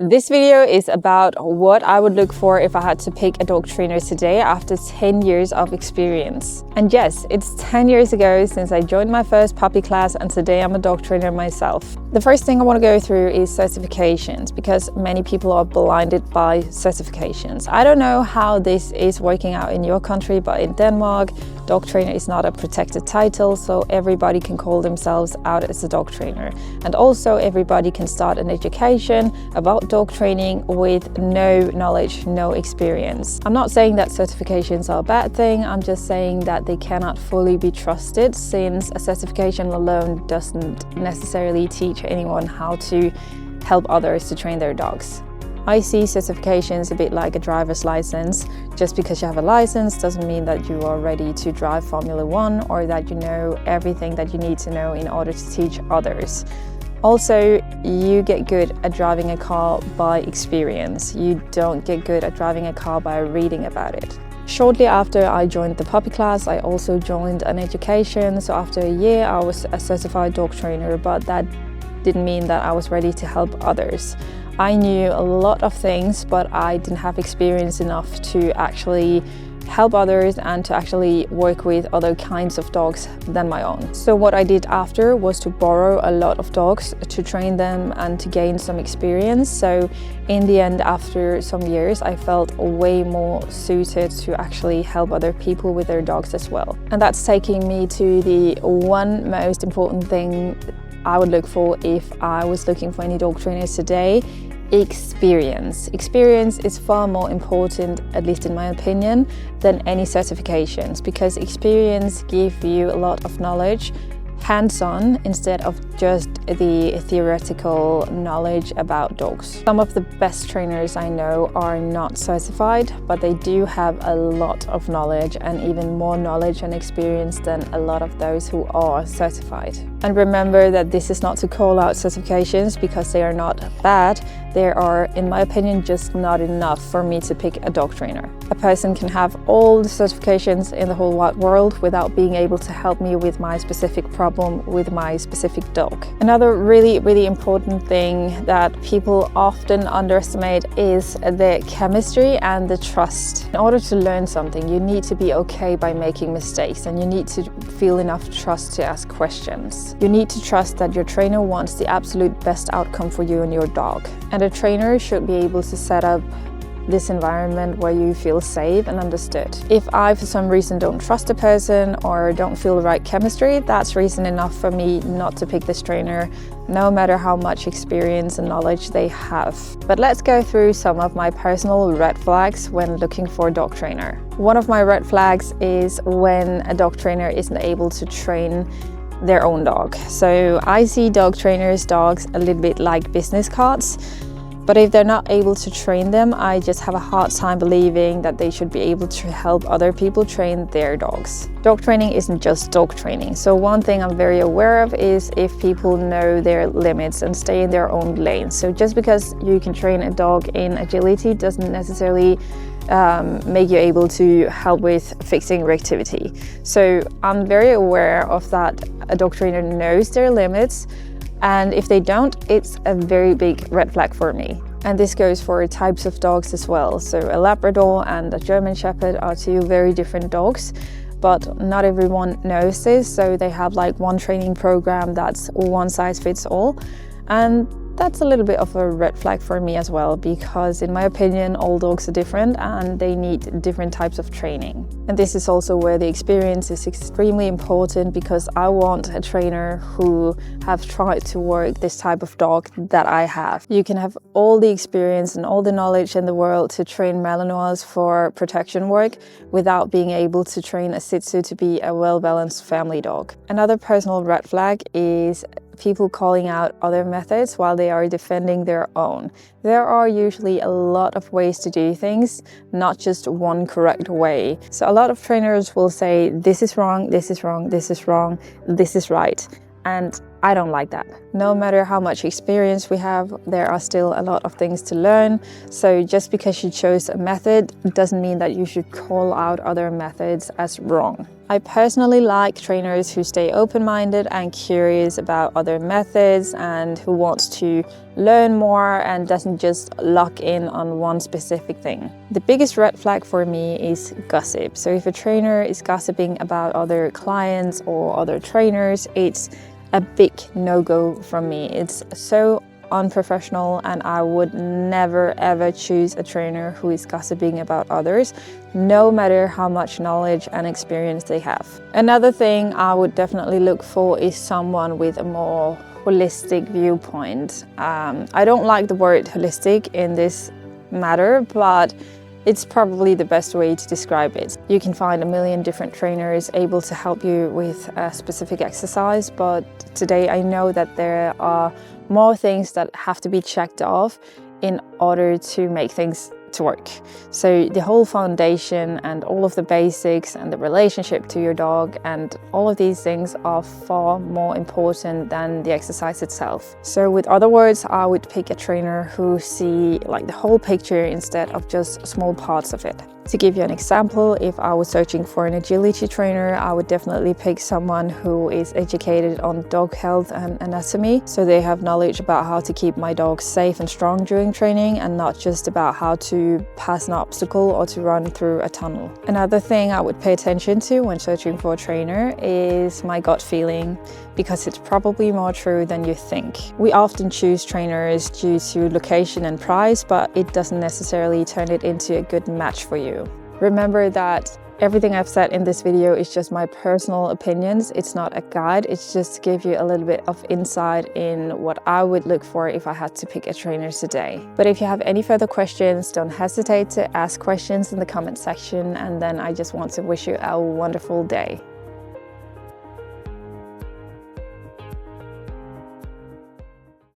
This video is about what I would look for if I had to pick a dog trainer today after 10 years of experience. And yes, it's 10 years ago since I joined my first puppy class, and today I'm a dog trainer myself. The first thing I want to go through is certifications, because many people are blinded by certifications. I don't know how this is working out in your country, but in Denmark, dog trainer is not a protected title, so everybody can call themselves out as a dog trainer. And also everybody can start an education about dog training with no knowledge, no experience. I'm not saying that certifications are a bad thing, I'm just saying that they cannot fully be trusted, since a certification alone doesn't necessarily teach anyone how to help others to train their dogs. I see certifications a bit like a driver's license. Just because you have a license doesn't mean that you are ready to drive Formula 1 or that you know everything that you need to know in order to teach others. Also, you get good at driving a car by experience. You don't get good at driving a car by reading about it. Shortly after I joined the puppy class, I also joined an education. So after a year, I was a certified dog trainer, but that didn't mean that I was ready to help others. I knew a lot of things, but I didn't have experience enough to actually help others and to actually work with other kinds of dogs than my own. So what I did after was to borrow a lot of dogs to train them and to gain some experience. So in the end, after some years, I felt way more suited to actually help other people with their dogs as well. And that's taking me to the one most important thing I would look for if I was looking for any dog trainers today: experience. Experience is far more important, at least in my opinion, than any certifications, because experience gives you a lot of knowledge hands-on instead of just the theoretical knowledge about dogs. Some of the best trainers I know are not certified, but they do have a lot of knowledge, and even more knowledge and experience than a lot of those who are certified. And remember that this is not to call out certifications, because they are not bad. They are, in my opinion, just not enough for me to pick a dog trainer. A person can have all the certifications in the whole wide world without being able to help me with my specific problem with my specific dog. Another really important thing that people often underestimate is the chemistry and the trust. In order to learn something, you need to be okay by making mistakes, and you need to feel enough trust to ask questions. You need to trust that your trainer wants the absolute best outcome for you and your dog. And a trainer should be able to set up this environment where you feel safe and understood. If I, for some reason, don't trust a person or don't feel the right chemistry, that's reason enough for me not to pick this trainer, no matter how much experience and knowledge they have. But let's go through some of my personal red flags when looking for a dog trainer. One of my red flags is when a dog trainer isn't able to train their own dog. So I see dog trainers' dogs a little bit like business cards. But if they're not able to train them, I just have a hard time believing that they should be able to help other people train their dogs. Dog training isn't just dog training. So one thing I'm very aware of is if people know their limits and stay in their own lane. So just because you can train a dog in agility doesn't necessarily make you able to help with fixing reactivity. So I'm very aware of that a dog trainer knows their limits. And if they don't, it's a very big red flag for me. And this goes for types of dogs as well. So a Labrador and a German Shepherd are two very different dogs, but not everyone knows this. So they have like one training program that's one size fits all. And that's a little bit of a red flag for me as well, because in my opinion, all dogs are different and they need different types of training. And this is also where the experience is extremely important, because I want a trainer who have tried to work this type of dog that I have. You can have all the experience and all the knowledge in the world to train Malinois for protection work without being able to train a Shih Tzu to be a well-balanced family dog. Another personal red flag is people calling out other methods while they are defending their own. There are usually a lot of ways to do things, not just one correct way. So a lot of trainers will say, this is wrong, this is wrong, this is wrong, this is right. And I don't like that. No matter how much experience we have, there are still a lot of things to learn. So just because you chose a method doesn't mean that you should call out other methods as wrong. I personally like trainers who stay open-minded and curious about other methods and who wants to learn more and doesn't just lock in on one specific thing. The biggest red flag for me is gossip. So if a trainer is gossiping about other clients or other trainers, it's a big no-go from me. It's so unprofessional, and I would never ever choose a trainer who is gossiping about others, no matter how much knowledge and experience they have. Another thing I would definitely look for is someone with a more holistic viewpoint. I don't like the word holistic in this matter, but it's probably the best way to describe it. You can find a million different trainers able to help you with a specific exercise, but today I know that there are more things that have to be checked off in order to make things to work. So the whole foundation and all of the basics and the relationship to your dog and all of these things are far more important than the exercise itself. So with other words, I would pick a trainer who see like the whole picture instead of just small parts of it. To give you an example, if I was searching for an agility trainer, I would definitely pick someone who is educated on dog health and anatomy, so they have knowledge about how to keep my dog safe and strong during training and not just about how to pass an obstacle or to run through a tunnel. Another thing I would pay attention to when searching for a trainer is my gut feeling, because it's probably more true than you think. We often choose trainers due to location and price, but it doesn't necessarily turn it into a good match for you. Remember that everything I've said in this video is just my personal opinions. It's not a guide. It's just to give you a little bit of insight in what I would look for if I had to pick a trainer today. But if you have any further questions, don't hesitate to ask questions in the comment section, and then I just want to wish you a wonderful day.